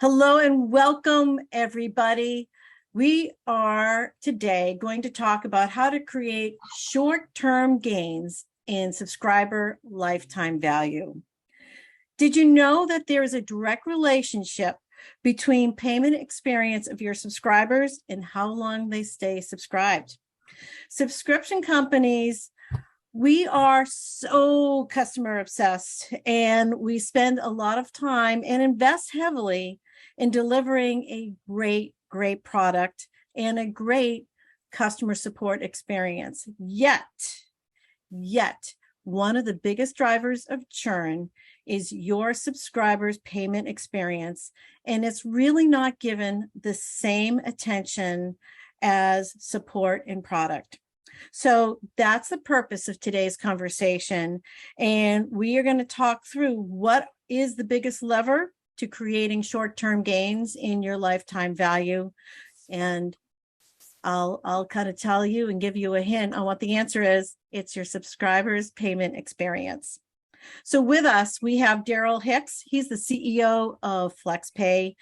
Hello and welcome, everybody. We are today going to talk about how to create short-term gains in subscriber lifetime value. Did you know that there is a direct relationship between payment experience of your subscribers and how long they stay subscribed? Subscription companies, we are so customer obsessed, and we spend a lot of time and invest heavily in delivering a great product and a great customer support experience. Yet, one of the biggest drivers of churn is your subscribers' payment experience, and it's really not given the same attention as support and product. So that's the purpose of today's conversation. And we are going to talk through what is the biggest lever to creating short-term gains in your lifetime value. And I'll kind of tell you and give you a hint on what the answer is. It's your subscribers' payment experience. So with us, we have Daryl Hicks. He's the CEO of Flexpay.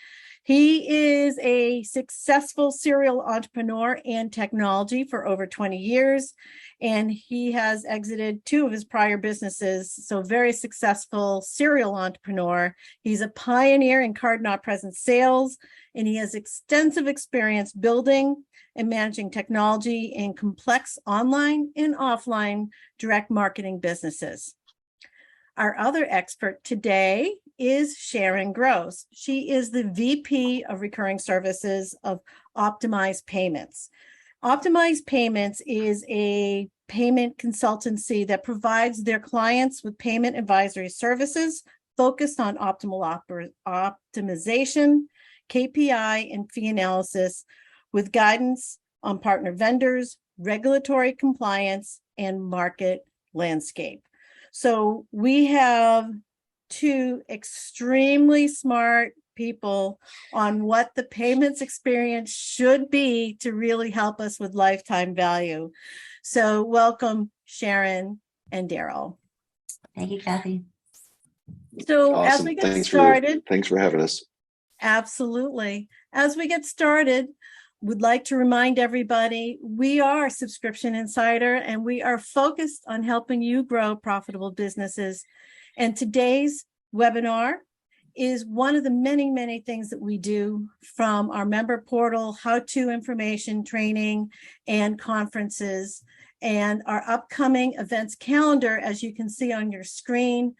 He is a successful serial entrepreneur in technology for over 20 years, and he has exited 2 of his prior businesses. So very successful serial entrepreneur. He's a pioneer in card not present sales, and he has extensive experience building and managing technology in complex online and offline direct marketing businesses. Our other expert today is Sharon Gross. She is the VP of Recurring Services of Optimized Payments. Optimized Payments is a payment consultancy that provides their clients with payment advisory services focused on optimal optimization, KPI, and fee analysis, with guidance on partner vendors, regulatory compliance, and market landscape. So we have 2 extremely smart people on what the payments experience should be to really help us with lifetime value. So welcome, Sharon and Daryl. Thank you, Kathy. So Awesome. as we get started, thanks for having us. Absolutely. As we get started, would like to remind everybody, we are Subscription Insider, and we are focused on helping you grow profitable businesses. And today's webinar is one of the many things that we do, from our member portal, how-to information, training, and conferences, and our upcoming events calendar, as you can see on your screen.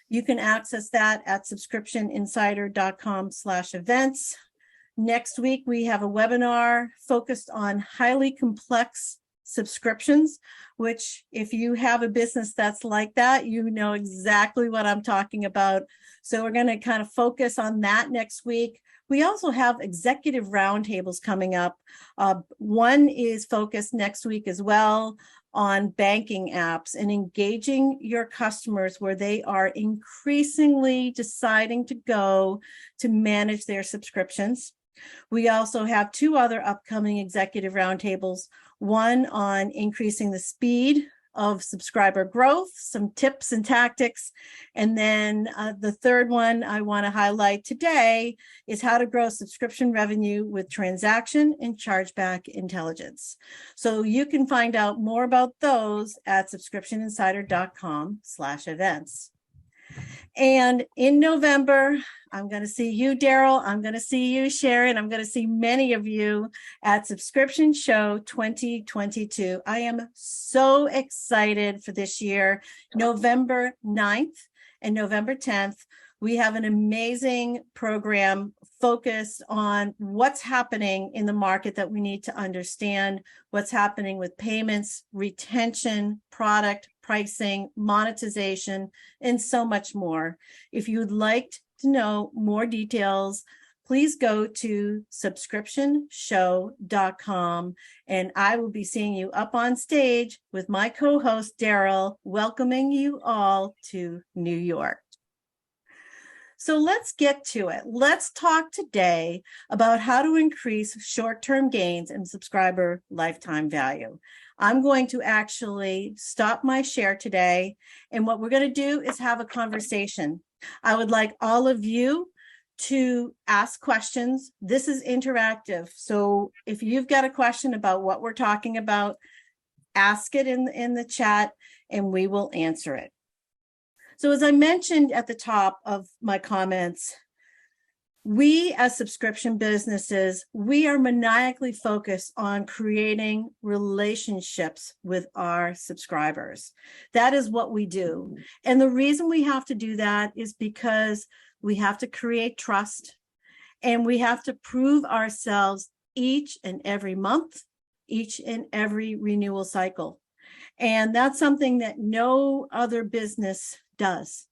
You can access that at subscriptioninsider.com/events. Next week, we have a webinar focused on highly complex subscriptions, which if you have a business that's like that, you know exactly what I'm talking about. So we're going to kind of focus on that next week. We also have executive roundtables coming up. One is focused next week as well on banking apps and engaging your customers where they are increasingly deciding to go to manage their subscriptions. We also have 2 other upcoming executive roundtables, one on increasing the speed of subscriber growth, some tips and tactics. And then the third one I want to highlight today is how to grow subscription revenue with transaction and chargeback intelligence. So you can find out more about those at subscriptioninsider.com/events. And in November, I'm going to see you, Daryl. I'm going to see you, Sharon. I'm going to see many of you at Subscription Show 2022. I am so excited for this year. November 9th and November 10th, we have an amazing program focused on what's happening in the market that we need to understand, what's happening with payments, retention, product, pricing, monetization, and so much more. If you'd like to know more details, please go to subscriptionshow.com, and I will be seeing you up on stage with my co-host, Daryl, welcoming you all to New York. So let's get to it. Let's talk today about how to increase short-term gains in subscriber lifetime value. I'm going to actually stop my share today, and what we're going to do is have a conversation. I would like all of you to ask questions. This is interactive. So if you've got a question about what we're talking about, ask it in the chat and we will answer it. So as I mentioned at the top of my comments, we as subscription businesses, we are maniacally focused on creating relationships with our subscribers. That is what we do. And the reason we have to do that is because we have to create trust and we have to prove ourselves each and every month, each and every renewal cycle. And that's something that no other business does.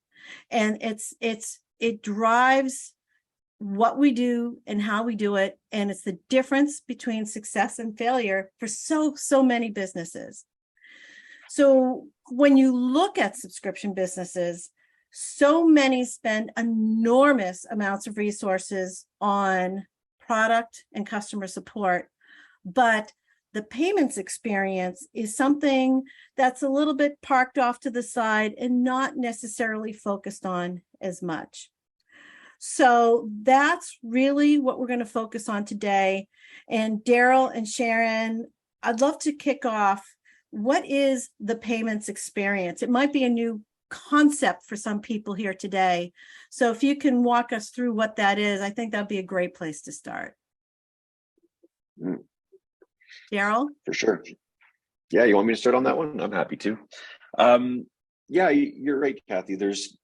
And it drives what we do and how we do it. And it's the difference between success and failure for so many businesses. So when you look at subscription businesses, so many spend enormous amounts of resources on product and customer support, but the payments experience is something that's a little bit parked off to the side and not necessarily focused on as much. So that's really what we're going to focus on today. And Daryl and Sharon, I'd love to kick off. What is the payments experience? It might be a new concept for some people here today. So if you can walk us through what that is, I think that'd be a great place to start. Daryl? For sure. Yeah, you want me to start on that one? I'm happy to. Yeah, you're right, Kathy. There's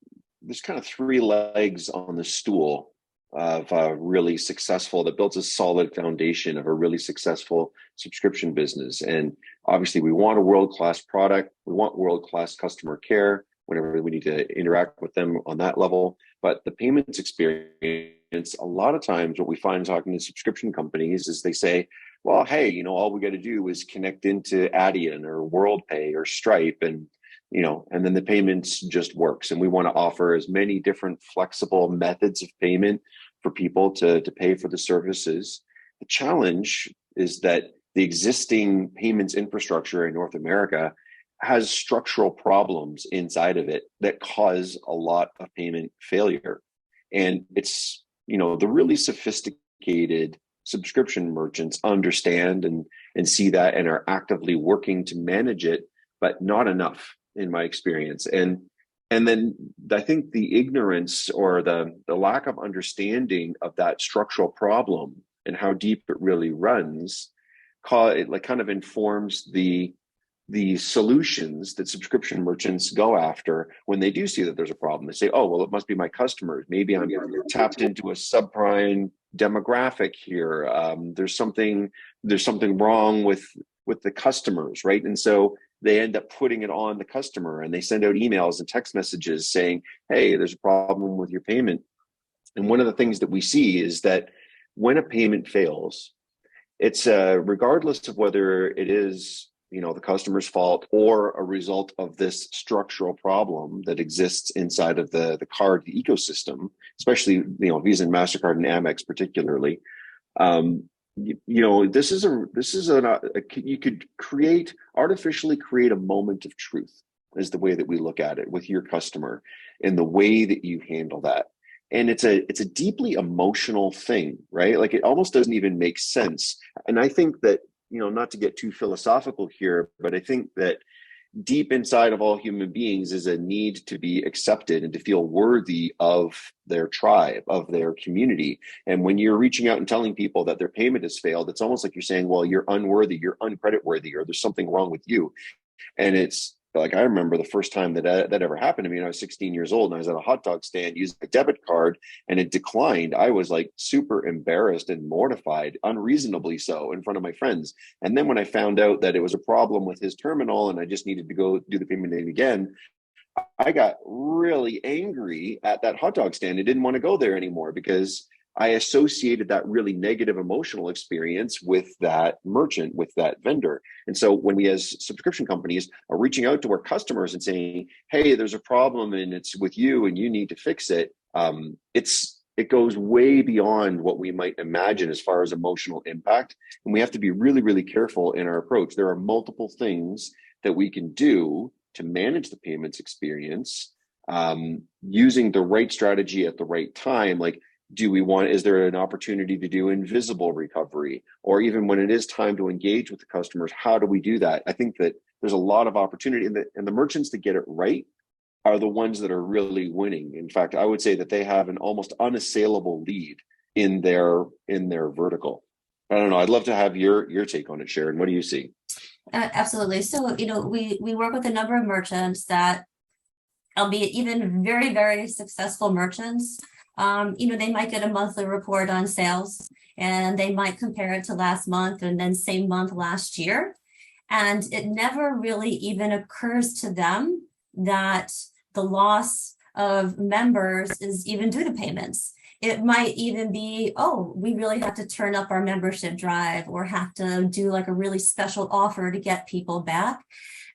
kind of three legs on the stool of really successful, that builds a solid foundation of a really successful subscription business. And obviously we want a world-class product. We want world-class customer care whenever we need to interact with them on that level. But the payments experience, a lot of times what we find talking to subscription companies is they say, well, hey, all we got to do is connect into Adyen or WorldPay or Stripe and then the payments just works. And we want to offer as many different flexible methods of payment for people to pay for the services. The challenge is that the existing payments infrastructure in North America has structural problems inside of it that cause a lot of payment failure. And it's, the really sophisticated subscription merchants understand and see that and are actively working to manage it, but not enough in my experience. And then I think the ignorance or the lack of understanding of that structural problem and how deep it really runs, kind of informs the solutions that subscription merchants go after when they do see that there's a problem. They say, oh, well, it must be my customers. Maybe I'm tapped into a subprime demographic here. There's something wrong with the customers, right? And so they end up putting it on the customer and they send out emails and text messages saying, hey, there's a problem with your payment. And one of the things that we see is that when a payment fails, it's regardless of whether it is the customer's fault or a result of this structural problem that exists inside of the card ecosystem, especially Visa and MasterCard and Amex particularly. You could artificially create a moment of truth is the way that we look at it with your customer and the way that you handle that. And it's a deeply emotional thing, right? Like it almost doesn't even make sense. And I think that, not to get too philosophical here, but I think that deep inside of all human beings is a need to be accepted and to feel worthy of their tribe, of their community. And when you're reaching out and telling people that their payment has failed, it's almost like you're saying, well, you're unworthy, you're uncreditworthy, or there's something wrong with you. And it's like, I remember the first time that ever happened to me when I was 16 years old and I was at a hot dog stand using a debit card and it declined. I was like super embarrassed and mortified, unreasonably so, in front of my friends. And then when I found out that it was a problem with his terminal and I just needed to go do the payment again, I got really angry at that hot dog stand. I didn't want to go there anymore because I associated that really negative emotional experience with that merchant, with that vendor. And so when we as subscription companies are reaching out to our customers and saying, hey, there's a problem and it's with you and you need to fix it, it goes way beyond what we might imagine as far as emotional impact. And we have to be really, really careful in our approach. There are multiple things that we can do to manage the payments experience using the right strategy at the right time. Like, Is there an opportunity to do invisible recovery? Or even when it is time to engage with the customers, how do we do that? I think that there's a lot of opportunity, and the merchants that get it right are the ones that are really winning. In fact, I would say that they have an almost unassailable lead in their vertical. I don't know. I'd love to have your take on it, Sharon. What do you see? Absolutely. So, we work with a number of merchants that, albeit even very, very successful merchants, they might get a monthly report on sales and they might compare it to last month and then same month last year. And it never really even occurs to them that the loss of members is even due to payments. It might even be, oh, we really have to turn up our membership drive or have to do like a really special offer to get people back.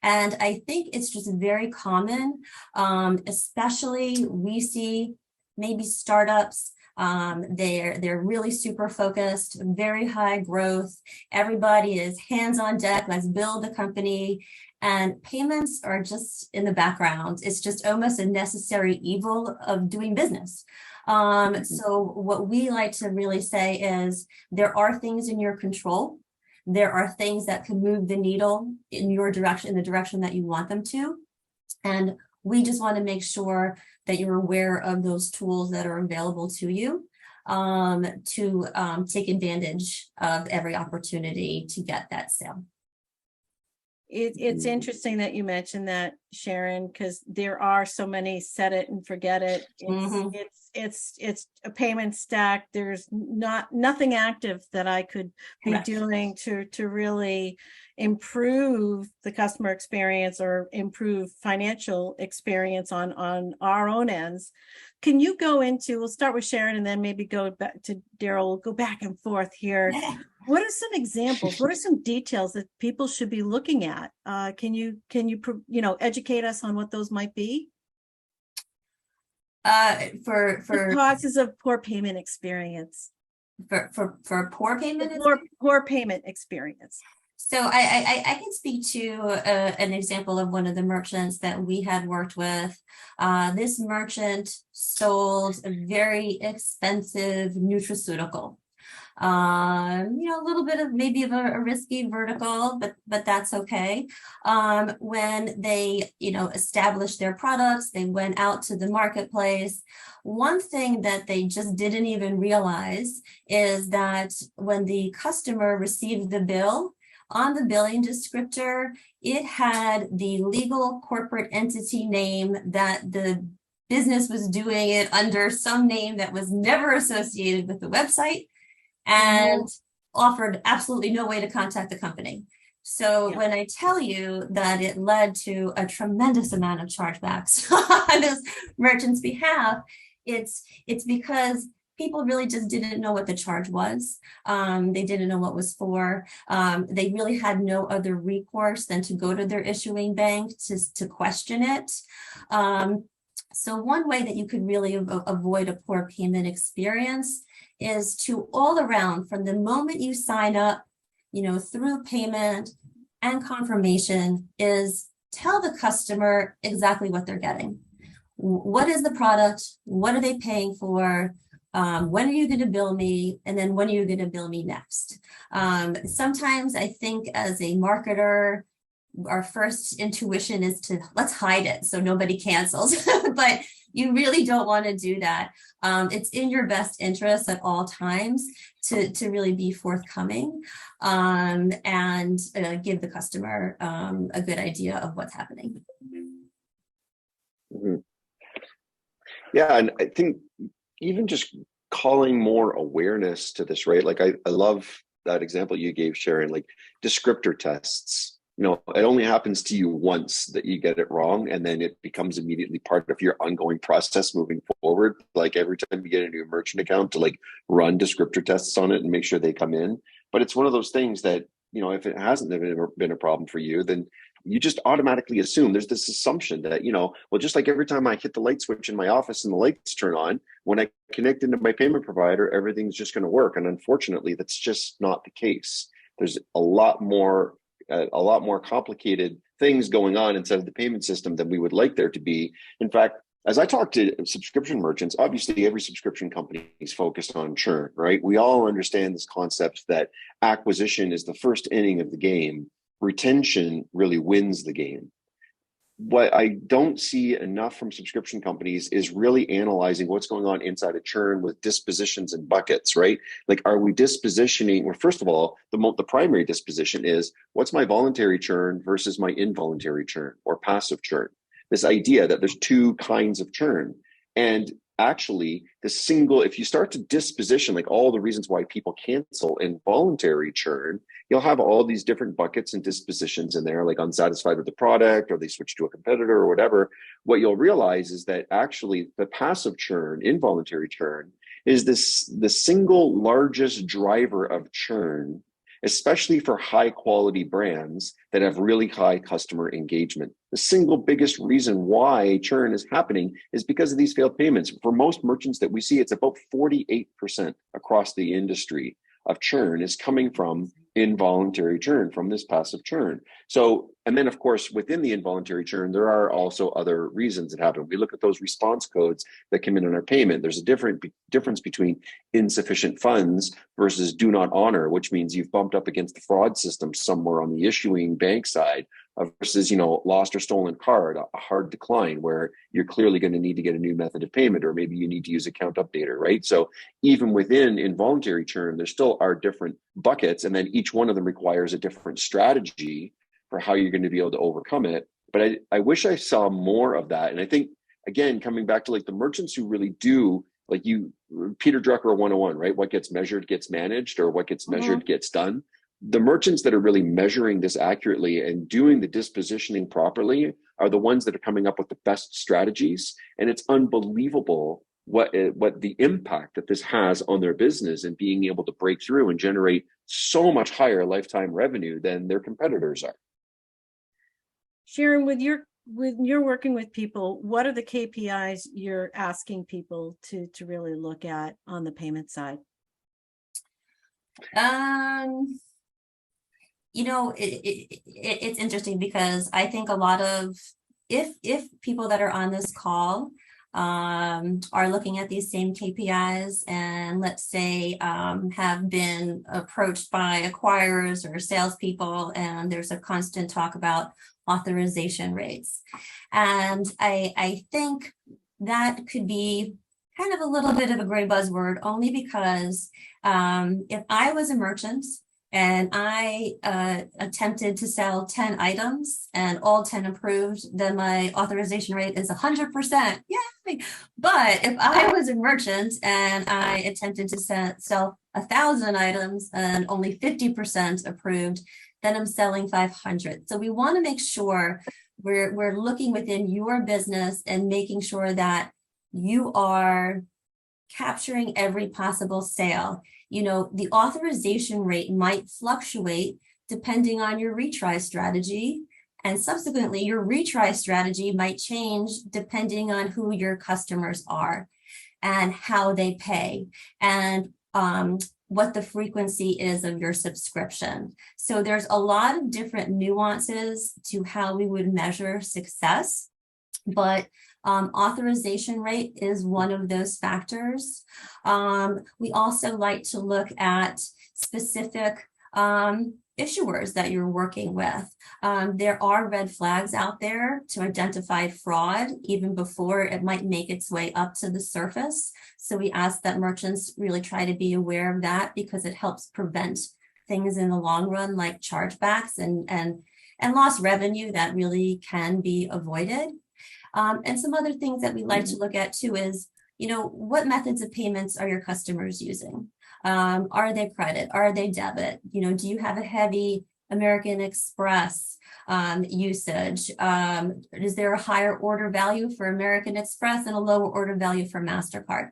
And I think it's just very common, especially we see maybe startups. They're really super focused, very high growth. Everybody is hands on deck. Let's build the company. And payments are just in the background. It's just almost a necessary evil of doing business. So what we like to really say is there are things in your control. There are things that can move the needle in your direction, in the direction that you want them to. And we just want to make sure that you're aware of those tools that are available to you to take advantage of every opportunity to get that sale. It's interesting that you mentioned that, Sharon, because there are so many set it and forget it. It's a payment stack. There's nothing active that I could be Correct. doing to really improve the customer experience or improve financial experience on our own ends. Can you go into, we'll start with Sharon and then maybe go back to Daryl. We'll go back and forth here. Yeah. What are some examples? What are some details that people should be looking at? Can you educate us on what those might be? For The causes of poor payment experience. For poor payment. Poor payment experience. So I can speak to an example of one of the merchants that we had worked with. This merchant sold a very expensive nutraceutical. A little bit of maybe of a risky vertical, but that's okay. When they, established their products, they went out to the marketplace. One thing that they just didn't even realize is that when the customer received the bill, on the billing descriptor, it had the legal corporate entity name that the business was doing it under some name that was never associated with the website and offered absolutely no way to contact the company. So when I tell you that it led to a tremendous amount of chargebacks on this merchant's behalf, it's because people really just didn't know what the charge was. They didn't know what was for. They really had no other recourse than to go to their issuing bank to question it. So one way that you could really avoid a poor payment experience is to all around, from the moment you sign up, through payment and confirmation, is tell the customer exactly what they're getting. What is the product? What are they paying for? When are you going to bill me? And then when are you going to bill me next? Sometimes I think as a marketer, our first intuition is to let's hide it so nobody cancels, but you really don't want to do that. It's in your best interest at all times to really be forthcoming and give the customer a good idea of what's happening. Mm-hmm. Yeah, and I think even just calling more awareness to this, right? Like I love that example you gave, Sharon, like descriptor tests. It only happens to you once that you get it wrong, and then it becomes immediately part of your ongoing process moving forward. Like every time you get a new merchant account, to like run descriptor tests on it and make sure they come in. But it's one of those things that, if it hasn't been a problem for you, then you just automatically assume there's this assumption that, well, just like every time I hit the light switch in my office and the lights turn on, when I connect into my payment provider, everything's just going to work. And unfortunately, that's just not the case. There's a lot more complicated things going on inside of the payment system than we would like there to be. In fact, as I talk to subscription merchants, obviously every subscription company is focused on churn, right? We all understand this concept that acquisition is the first inning of the game. Retention really wins the game. What I don't see enough from subscription companies is really analyzing what's going on inside of churn with dispositions and buckets, right? Like, are we dispositioning? Well, first of all, the primary disposition is what's my voluntary churn versus my involuntary churn or passive churn. This idea that there's two kinds of churn. And actually, if you start to disposition, like all the reasons why people cancel involuntary churn, you'll have all these different buckets and dispositions in there, like unsatisfied with the product, or they switch to a competitor or whatever. What you'll realize is that actually the passive churn, involuntary churn, is the single largest driver of churn, especially for high quality brands that have really high customer engagement. The single biggest reason why churn is happening is because of these failed payments. For most merchants that we see, it's about 48% across the industry of churn is coming from involuntary churn, from this passive churn. So, and then of course, within the involuntary churn, there are also other reasons that happen. We look at those response codes that come in on our payment. There's a difference between insufficient funds versus do not honor, which means you've bumped up against the fraud system somewhere on the issuing bank side, versus, lost or stolen card, a hard decline where you're clearly going to need to get a new method of payment, or maybe you need to use account updater, right? So even within involuntary churn, there still are different buckets, and then each one of them requires a different strategy for how you're going to be able to overcome it. But I wish I saw more of that. And I think, again, coming back to like the merchants who really do, like Peter Drucker 101, right? What gets measured gets managed, or what gets measured gets done. The merchants that are really measuring this accurately and doing the dispositioning properly are the ones that are coming up with the best strategies. And it's unbelievable what the impact that this has on their business and being able to break through and generate so much higher lifetime revenue than their competitors are. Sharon, when you're working with people, what are the KPIs you're asking people to really look at on the payment side? It's interesting because I think a lot of, if people that are on this call are looking at these same KPIs and let's say have been approached by acquirers or salespeople, and there's a constant talk about authorization rates. And I think that could be kind of a little bit of a gray buzzword, only because if I was a merchant and I attempted to sell 10 items and all 10 approved, then my authorization rate is 100%. Yay! But if I was a merchant and I attempted to sell 1,000 items and only 50% approved, then I'm selling 500. So we want to make sure we're looking within your business and making sure that you are capturing every possible sale. The authorization rate might fluctuate depending on your retry strategy, and subsequently your retry strategy might change depending on who your customers are and how they pay and what the frequency is of your subscription. So there's a lot of different nuances to how we would measure success, but authorization rate is one of those factors. We also like to look at specific issuers that you're working with. There are red flags out there to identify fraud even before it might make its way up to the surface. So we ask that merchants really try to be aware of that, because it helps prevent things in the long run, like chargebacks and lost revenue that really can be avoided. And some other things that we like to look at too is, what methods of payments are your customers using? Are they credit? Are they debit? Do you have a heavy American Express usage? Is there a higher order value for American Express and a lower order value for MasterCard?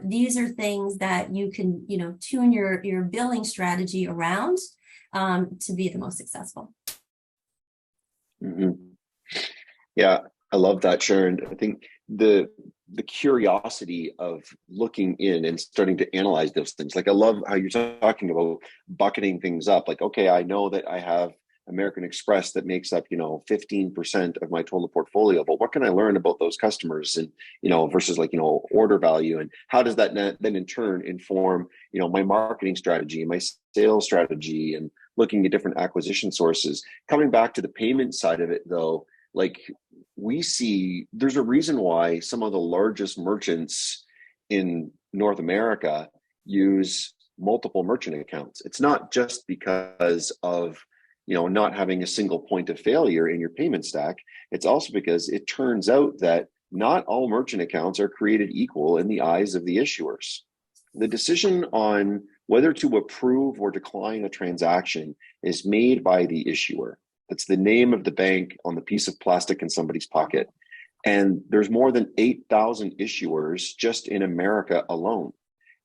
These are things that you can, tune your billing strategy around to be the most successful. Mm-hmm. Yeah. I love that, Sharon. I think the curiosity of looking in and starting to analyze those things. Like, I love how you're talking about bucketing things up. Like, okay, I know that I have American Express that makes up, 15% of my total portfolio, but what can I learn about those customers and, versus like, order value, and how does that then in turn inform, my marketing strategy, my sales strategy, and looking at different acquisition sources. Coming back to the payment side of it though, like we see there's a reason why some of the largest merchants in North America use multiple merchant accounts. It's not just because of not having a single point of failure in your payment stack. It's also because it turns out that not all merchant accounts are created equal in the eyes of the issuers. The decision on whether to approve or decline a transaction is made by the issuer. That's the name of the bank on the piece of plastic in somebody's pocket. And there's more than 8,000 issuers just in America alone.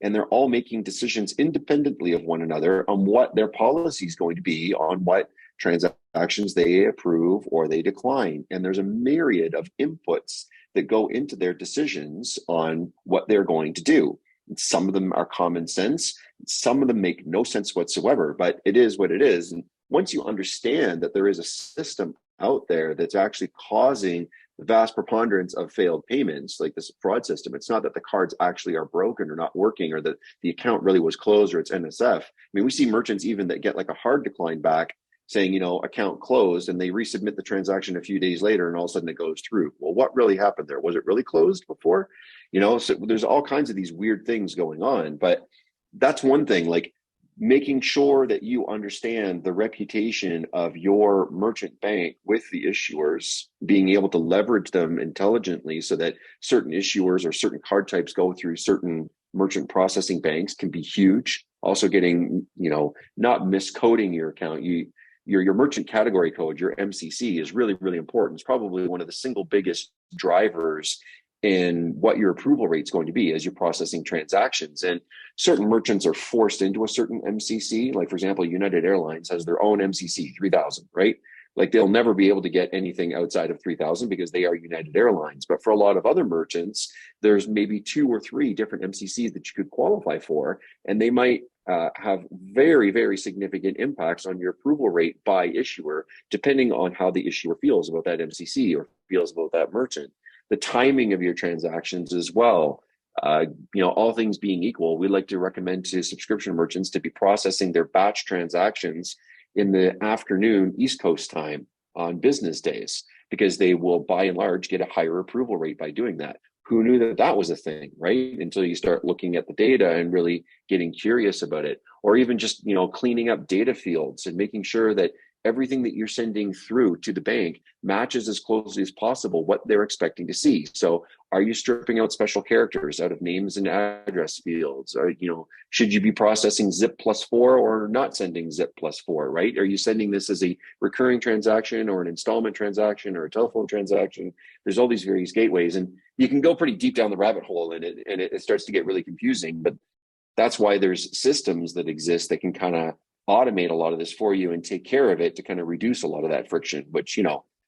And they're all making decisions independently of one another on what their policy is going to be on what transactions they approve or they decline. And there's a myriad of inputs that go into their decisions on what they're going to do. Some of them are common sense. Some of them make no sense whatsoever, but it is what it is. And once you understand that there is a system out there that's actually causing the vast preponderance of failed payments, like this fraud system, it's not that the cards actually are broken or not working or that the account really was closed or it's NSF. I mean, we see merchants even that get like a hard decline back saying, account closed, and they resubmit the transaction a few days later and all of a sudden it goes through. Well, what really happened there? Was it really closed before? So there's all kinds of these weird things going on, but that's one thing, like making sure that you understand the reputation of your merchant bank with the issuers, being able to leverage them intelligently so that certain issuers or certain card types go through certain merchant processing banks can be huge. Also getting, not miscoding your account. Your merchant category code, your MCC, is really, really important. It's probably one of the single biggest drivers in what your approval rate is going to be as you're processing transactions. And certain merchants are forced into a certain MCC. Like, for example, United Airlines has their own MCC, 3,000, right? Like they'll never be able to get anything outside of 3,000 because they are United Airlines. But for a lot of other merchants, there's maybe 2 or 3 different MCCs that you could qualify for, and they might have very, very significant impacts on your approval rate by issuer, depending on how the issuer feels about that MCC or feels about that merchant. The timing of your transactions as well. All things being equal, we like to recommend to subscription merchants to be processing their batch transactions in the afternoon East Coast time on business days, because they will by and large get a higher approval rate by doing that. Who knew that that was a thing, right? Until you start looking at the data and really getting curious about it. Or even just, cleaning up data fields and making sure that everything that you're sending through to the bank matches as closely as possible what they're expecting to see. So are you stripping out special characters out of names and address fields? Or, should you be processing zip +4 or not sending zip +4, right? Are you sending this as a recurring transaction or an installment transaction or a telephone transaction? There's all these various gateways, and you can go pretty deep down the rabbit hole in it, and it starts to get really confusing. But that's why there's systems that exist that can kind of automate a lot of this for you and take care of it to kind of reduce a lot of that friction, which,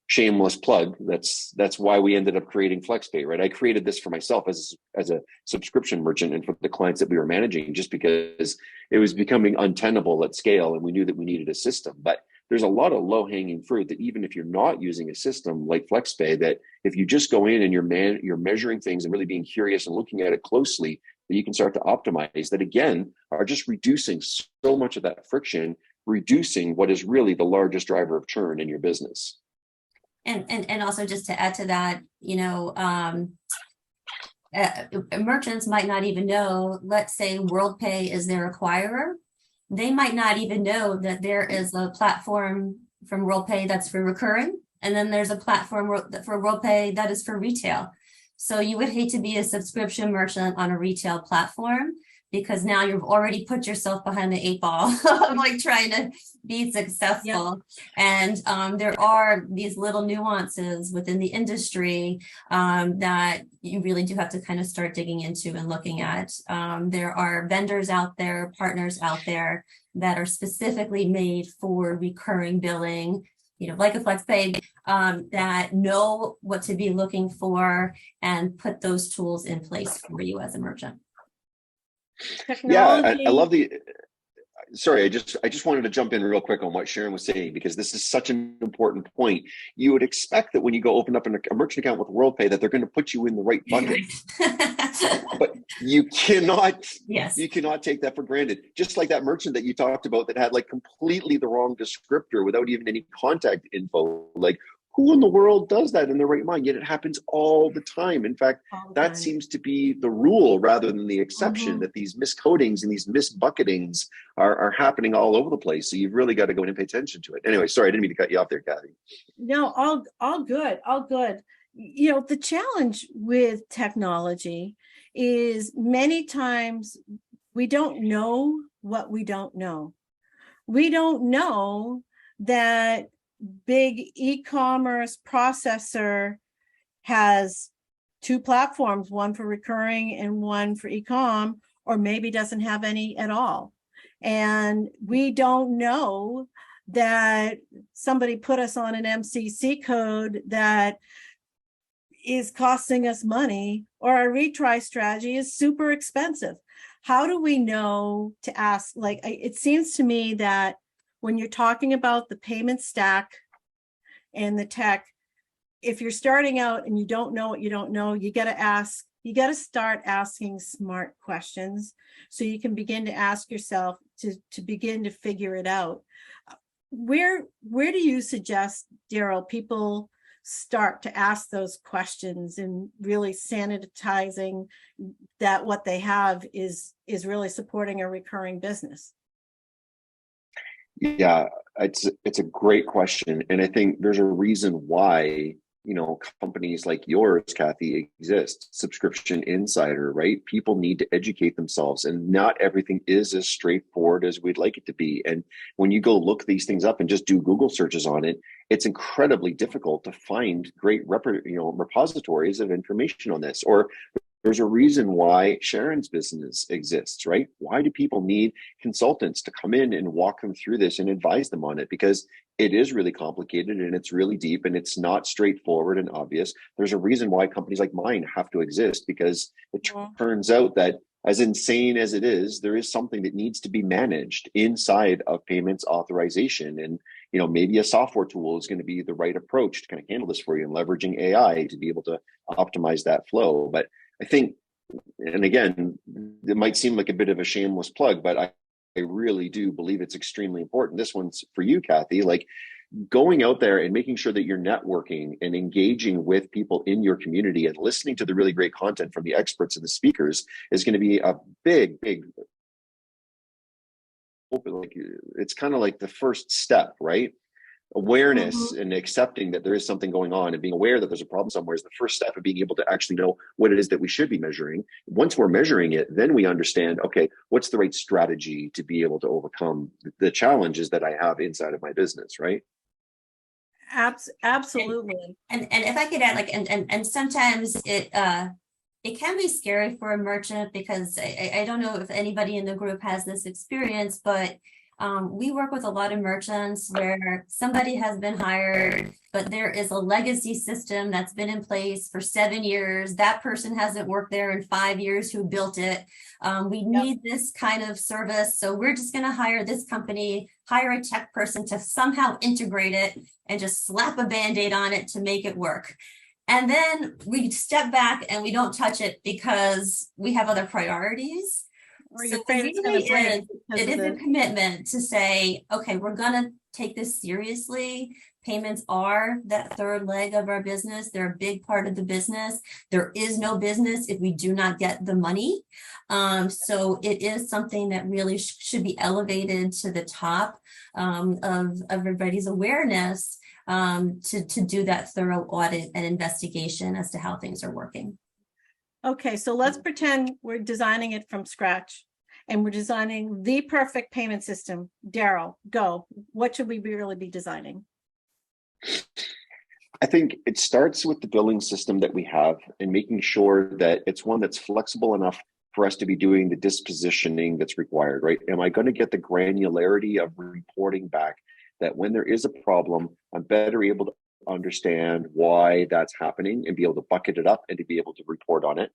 shameless plug, that's why we ended up creating Flexpay, right? I created this for myself as a subscription merchant and for the clients that we were managing, just because it was becoming untenable at scale and we knew that we needed a system. But there's a lot of low-hanging fruit that even if you're not using a system like Flexpay, that if you just go in and you're measuring things and really being curious and looking at it closely, that you can start to optimize, that again are just reducing so much of that friction, reducing what is really the largest driver of churn in your business. And also, just to add to that, merchants might not even know, let's say WorldPay is their acquirer. They might not even know that there is a platform from WorldPay that's for recurring, and then there's a platform for WorldPay that is for retail. So you would hate to be a subscription merchant on a retail platform, because now you've already put yourself behind the 8 ball of like trying to be successful. Yep. And there are these little nuances within the industry that you really do have to kind of start digging into and looking at. There are vendors out there, partners out there that are specifically made for recurring billing, like a Flexpay, that know what to be looking for and put those tools in place for you as a merchant. Technology. Yeah, I love sorry, I just wanted to jump in real quick on what Sharon was saying, because this is such an important point. You would expect that when you go open up a merchant account with WorldPay that they're going to put you in the right bucket, but you cannot. Yes. You cannot take that for granted. Just like that merchant that you talked about that had like completely the wrong descriptor without even any contact info. Like, who in the world does that in their right mind? Yet it happens all the time. In fact, all the that time. seems to be the rule rather than the exception, Mhm. that these miscodings and these misbucketings are happening all over the place. So you've really got to go in and pay attention to it. Anyway, sorry, I didn't mean to cut you off there, Kathy. No, all good, all good. You know, the challenge with technology is many times we don't know what we don't know. We don't know that big e-commerce processor has two platforms, one for recurring and one for e-com, or maybe doesn't have any at all. And we don't know that somebody put us on an MCC code that is costing us money, or our retry strategy is super expensive. How do we know to ask? Like, it seems to me that when you're talking about the payment stack and the tech, if you're starting out and you don't know what you don't know, you got to ask, you got to start asking smart questions so you can begin to ask yourself to begin to figure it out. Where do you suggest, Daryl, people start to ask those questions and really sanitizing that what they have is really supporting a recurring business? Yeah, it's a great question, and I think there's a reason why, companies like yours, Kathy, exist. Subscription Insider, right? People need to educate themselves, and not everything is as straightforward as we'd like it to be. And when you go look these things up and just do Google searches on it, it's incredibly difficult to find great repositories of information on this. Or there's a reason why Sharon's business exists, right? Why do people need consultants to come in and walk them through this and advise them on it? Because it is really complicated and it's really deep and it's not straightforward and obvious. There's a reason why companies like mine have to exist, because it turns out that, as insane as it is, there is something that needs to be managed inside of payments authorization. And maybe a software tool is going to be the right approach to kind of handle this for you, and leveraging AI to be able to optimize that flow. But I think, and again, it might seem like a bit of a shameless plug, but I really do believe it's extremely important. This one's for you, Kathy. Like, going out there and making sure that you're networking and engaging with people in your community and listening to the really great content from the experts and the speakers is going to be a big, like, it's kind of like the first step, right? Awareness and accepting that there is something going on and being aware that there's a problem somewhere is the first step of being able to actually know what it is that we should be measuring. Once we're measuring it, then we understand, okay, what's the right strategy to be able to overcome the challenges that I have inside of my business, right? Absolutely. And if I could add, like, and sometimes it can be scary for a merchant, because I don't know if anybody in the group has this experience, but we work with a lot of merchants where somebody has been hired, but there is a legacy system that's been in place for 7 years. That person hasn't worked there in 5 years who built it. We need this kind of service. So we're just going to hire this company, hire a tech person to somehow integrate it and just slap a Band-Aid on it to make it work. And then we step back and we don't touch it because we have other priorities. Or So your face it really break is, it is a commitment to say, okay, we're going to take this seriously. Payments are that third leg of our business. They're a big part of the business. There is no business if we do not get the money. So it is something that really should be elevated to the top of everybody's awareness, to do that thorough audit and investigation as to how things are working. Okay, so let's pretend we're designing it from scratch and we're designing the perfect payment system. Daryl, go. What should we really be designing? I think it starts with the billing system that we have and making sure that it's one that's flexible enough for us to be doing the dispositioning that's required, right? Am I going to get the granularity of reporting back that when there is a problem, I'm better able to understand why that's happening and be able to bucket it up and to be able to report on it?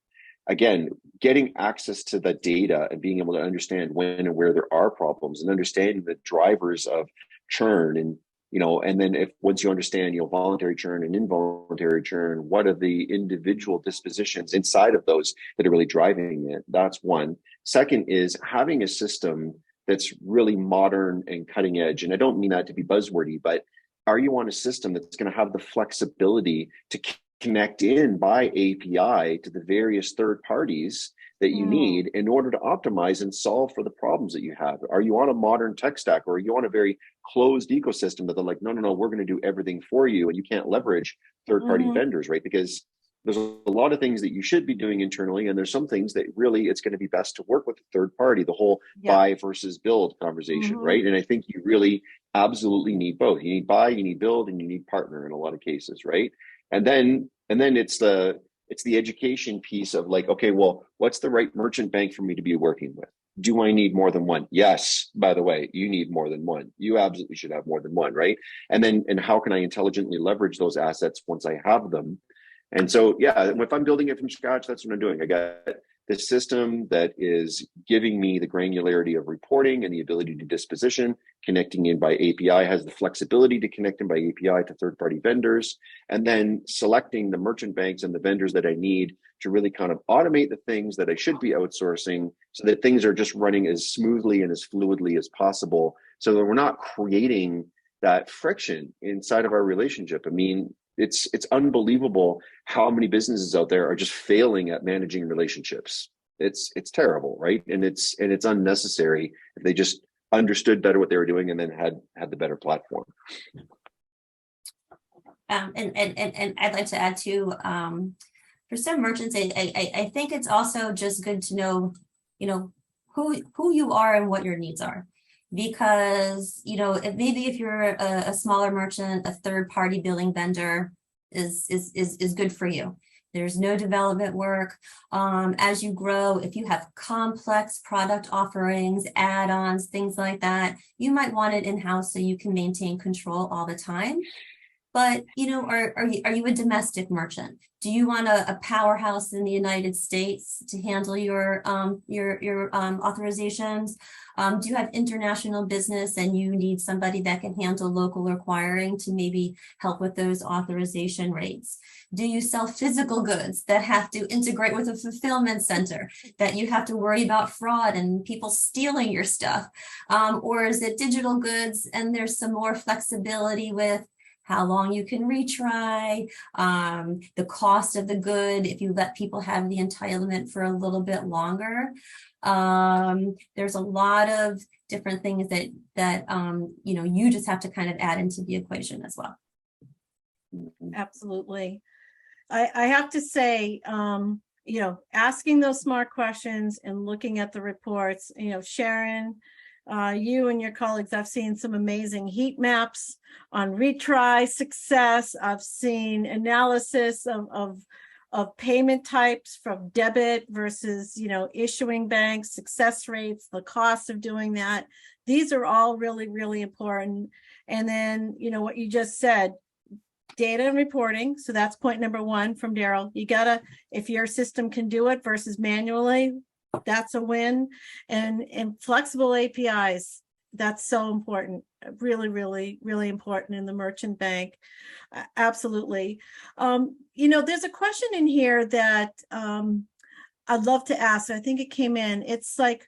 again, getting access to the data and being able to understand when and where there are problems and understanding the drivers of churn, and and then if once you understand voluntary churn and involuntary churn, what are the individual dispositions inside of those that are really driving it? That's one. Second is having a system that's really modern and cutting edge, and I don't mean that to be buzzwordy, but are you on a system that's going to have the flexibility to connect in by API to the various third parties that you need in order to optimize and solve for the problems that you have? Are you on a modern tech stack, or are you on a very closed ecosystem that they're like, no, we're going to do everything for you and you can't leverage third-party vendors, right? Because there's a lot of things that you should be doing internally, and there's some things that really it's going to be best to work with a third party, the whole buy versus build conversation, right? And I think you really absolutely need both. You need buy, you need build, and you need partner in a lot of cases, right? And then it's the education piece of like, okay, well, what's the right merchant bank for me to be working with? Do I need more than one? Yes, by the way, you need more than one. You absolutely should have more than one, right? And how can I intelligently leverage those assets once I have them? And so, yeah, if I'm building it from scratch, that's what I'm doing. I got the system that is giving me the granularity of reporting and the ability to disposition. Connecting in by API has the flexibility to connect in by API to third-party vendors, and then selecting the merchant banks and the vendors that I need to really kind of automate the things that I should be outsourcing so that things are just running as smoothly and as fluidly as possible, so that we're not creating that friction inside of our relationship. I mean, it's unbelievable how many businesses out there are just failing at managing relationships. It's terrible, right? And it's unnecessary if they just understood better what they were doing and then had the better platform. And I'd like to add too, for some merchants, I think it's also just good to know, who you are and what your needs are. Because, if you're a smaller merchant, a third-party billing vendor is good for you. There's no development work. As you grow, if you have complex product offerings, add-ons, things like that, you might want it in-house so you can maintain control all the time. But, are you a domestic merchant? Do you want a powerhouse in the United States to handle your authorizations? Do you have international business and you need somebody that can handle local acquiring to maybe help with those authorization rates? Do you sell physical goods that have to integrate with a fulfillment center that you have to worry about fraud and people stealing your stuff? Or is it digital goods and there's some more flexibility with how long you can retry, the cost of the good if you let people have the entitlement for a little bit longer. There's a lot of different things that you just have to kind of add into the equation as well. Absolutely. I have to say, asking those smart questions and looking at the reports, Sharon, you and your colleagues, I've seen some amazing heat maps on retry success. I've seen analysis of payment types from debit versus, issuing banks, success rates, the cost of doing that. These are all really, really important. And then, what you just said, data and reporting. So that's point number one from Daryl. You gotta, if your system can do it versus manually, that's a win. And flexible APIs, that's so important. Really, really, really important in the merchant bank. Absolutely. There's a question in here that I'd love to ask. I think it came in. It's like,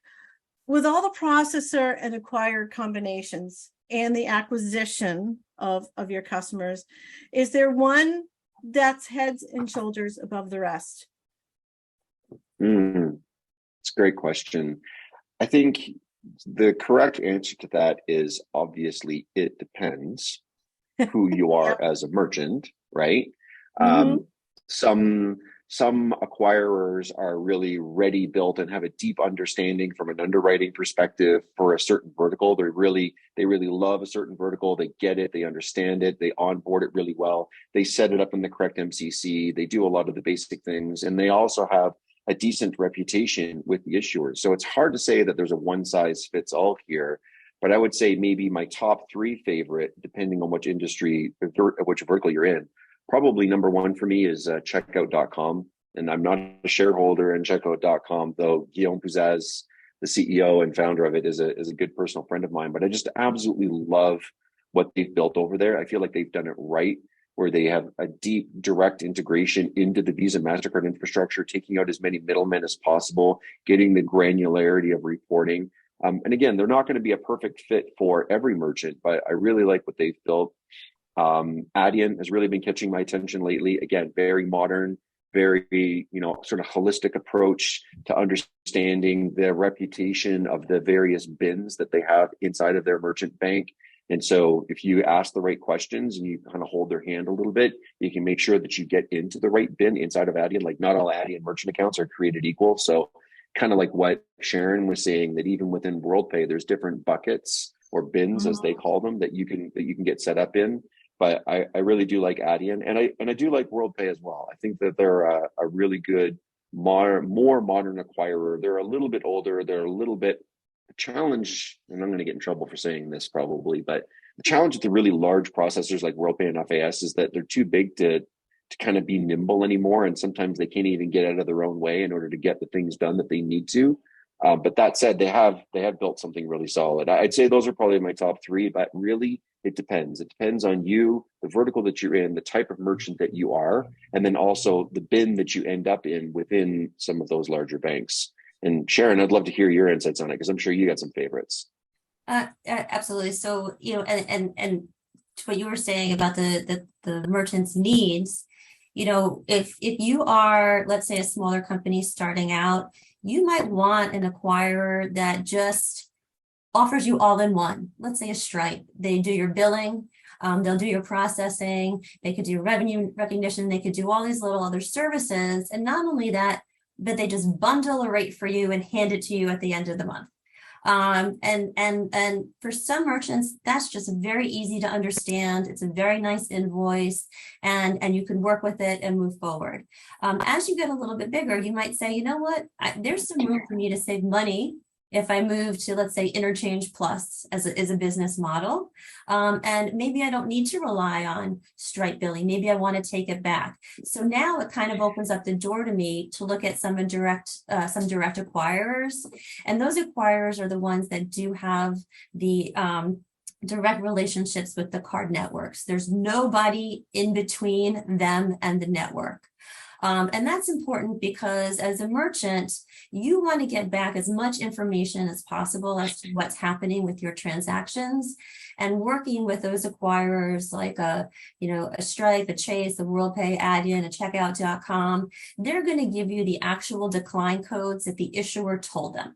with all the processor and acquired combinations and the acquisition of your customers, is there one that's heads and shoulders above the rest? It's a great question. I think the correct answer to that is obviously it depends who you are as a merchant, right? Some acquirers are really ready, built, and have a deep understanding from an underwriting perspective for a certain vertical. They really love a certain vertical. They get it. They understand it. They onboard it really well. They set it up in the correct MCC. They do a lot of the basic things, and they also have a decent reputation with the issuers. So it's hard to say that there's a one size fits all here, but I would say maybe my top three favorite, depending on which industry, which vertical you're in. Probably number one for me is checkout.com. and I'm not a shareholder in checkout.com, though Guillaume Pouzaz, the CEO and founder of it, is a good personal friend of mine. But I just absolutely love what they've built over there. I feel like they've done it right, where they have a deep direct integration into the Visa MasterCard infrastructure, taking out as many middlemen as possible, getting the granularity of reporting. And again, they're not going to be a perfect fit for every merchant, but I really like what they've built. Adyen has really been catching my attention lately. Again, very modern, very, sort of holistic approach to understanding the reputation of the various bins that they have inside of their merchant bank. And so if you ask the right questions and you kind of hold their hand a little bit, you can make sure that you get into the right bin inside of Adyen. Like, not all Adyen merchant accounts are created equal. So kind of like what Sharon was saying, that even within WorldPay, there's different buckets or bins, as they call them, that you can get set up in. But I really do like Adyen, and I do like WorldPay as well. I think that they're a really good, more modern acquirer. They're a little bit older. They're a little bit challenge, and I'm going to get in trouble for saying this probably, but the challenge with the really large processors like WorldPay and FAS is that they're too big to kind of be nimble anymore, and sometimes they can't even get out of their own way in order to get the things done that they need to. But that said, they have built something really solid. I'd say those are probably my top three, but really it depends. It depends on you, the vertical that you're in, the type of merchant that you are, and then also the bin that you end up in within some of those larger banks. And Sharon, I'd love to hear your insights on it, because I'm sure you got some favorites. Absolutely. So, and to what you were saying about the merchant's needs, if you are, let's say, a smaller company starting out, you might want an acquirer that just offers you all in one. Let's say a Stripe. They do your billing, they'll do your processing, they could do revenue recognition, they could do all these little other services. And not only that, but they just bundle a rate for you and hand it to you at the end of the month. And for some merchants, that's just very easy to understand. It's a very nice invoice, and you can work with it and move forward. As you get a little bit bigger, you might say, you know what, there's some room for me to save money if I move to, let's say, Interchange Plus as a business model. And maybe I don't need to rely on Stripe billing. Maybe I want to take it back. So now it kind of opens up the door to me to look at some direct acquirers. And those acquirers are the ones that do have the direct relationships with the card networks. There's nobody in between them and the network. And that's important because as a merchant, you want to get back as much information as possible as to what's happening with your transactions, and working with those acquirers like a Stripe, a Chase, a WorldPay, Adyen, a Checkout.com. They're going to give you the actual decline codes that the issuer told them.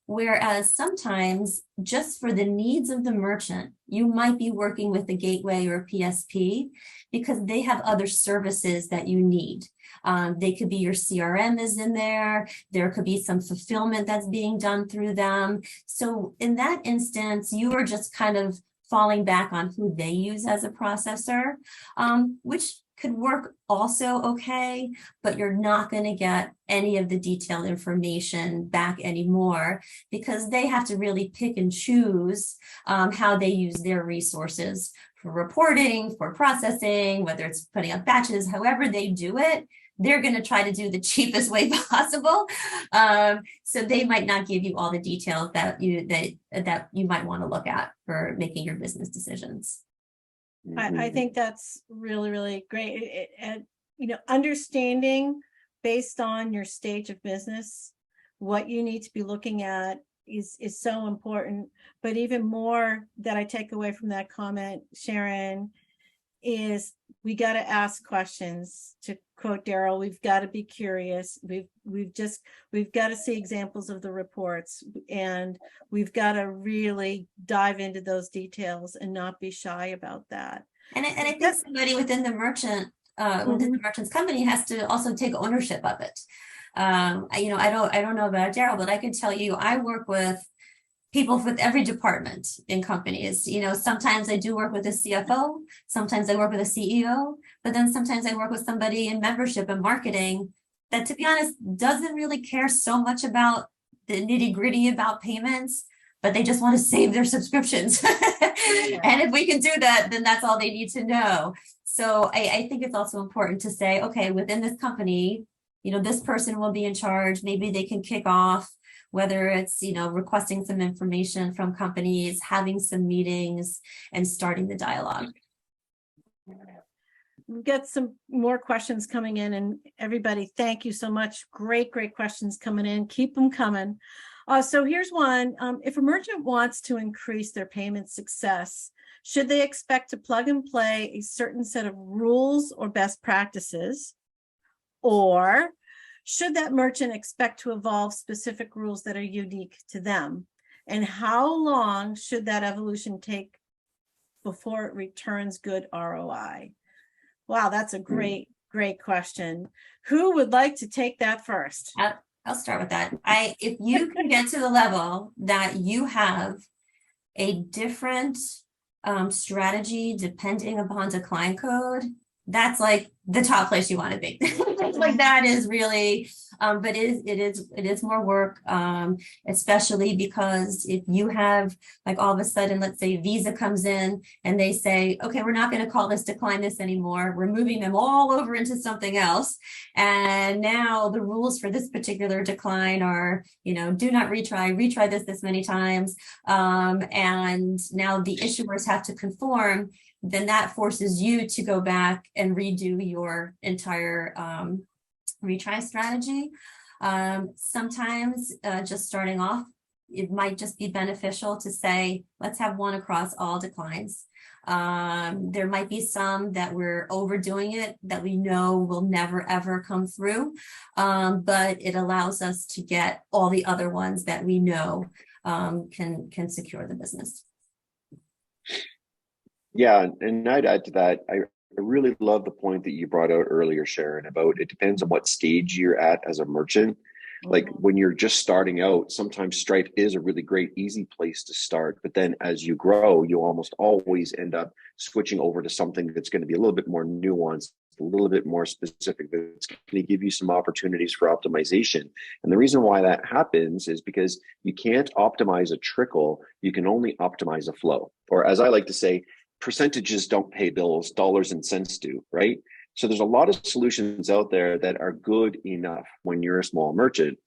Whereas sometimes, just for the needs of the merchant, you might be working with a gateway or a PSP because they have other services that you need. They could be your CRM is in there. There could be some fulfillment that's being done through them. So in that instance, you are just kind of falling back on who they use as a processor, which could work also okay, but you're not going to get any of the detailed information back anymore because they have to really pick and choose how they use their resources for reporting, for processing, whether it's putting up batches, however they do it. They're going to try to do the cheapest way possible. So they might not give you all the details that you might want to look at for making your business decisions. I think that's really, really great. And, understanding based on your stage of business, what you need to be looking at is so important. But even more that I take away from that comment, Sharon, is we got to ask questions. To quote Daryl, we've got to be curious. We've got to see examples of the reports, and we've got to really dive into those details and not be shy about that. And I think somebody within the merchant, within the merchant's company, has to also take ownership of it. I don't know about Daryl, but I can tell you, I work with people with every department in companies. Sometimes I do work with a CFO, sometimes I work with a CEO, but then sometimes I work with somebody in membership and marketing that, to be honest, doesn't really care so much about the nitty-gritty about payments, but they just want to save their subscriptions. And if we can do that, then that's all they need to know. So I think it's also important to say, okay, within this company, this person will be in charge. Maybe they can kick off, whether it's, requesting some information from companies, having some meetings, and starting the dialogue. We've got some more questions coming in, and everybody, thank you so much. Great questions coming in. Keep them coming. So here's one. If a merchant wants to increase their payment success, should they expect to plug and play a certain set of rules or best practices? Or should that merchant expect to evolve specific rules that are unique to them? And how long should that evolution take before it returns good ROI? Wow, that's a great question. Who would like to take that first? I'll start with that. If you can get to the level that you have a different strategy depending upon decline code, that's like the top place you want to be. Like that is really, but it is more work, especially because if you have like all of a sudden, let's say Visa comes in and they say, okay, we're not going to call this decline this anymore. We're moving them all over into something else. And now the rules for this particular decline are, do not retry this many times. And now the issuers have to conform. Then that forces you to go back and redo your entire retry strategy. Sometimes just starting off, it might just be beneficial to say, let's have one across all declines. There might be some that we're overdoing it that we know will never, ever come through. But it allows us to get all the other ones that we know can secure the business. Yeah, and I'd add to that, I really love the point that you brought out earlier, Sharon, about it depends on what stage you're at as a merchant. Like when you're just starting out, sometimes Stripe is a really great, easy place to start. But then as you grow, you almost always end up switching over to something that's going to be a little bit more nuanced, a little bit more specific, that's going to give you some opportunities for optimization. And the reason why that happens is because you can't optimize a trickle, you can only optimize a flow. Or as I like to say, percentages don't pay bills, dollars and cents do, right? So there's a lot of solutions out there that are good enough when you're a small merchant.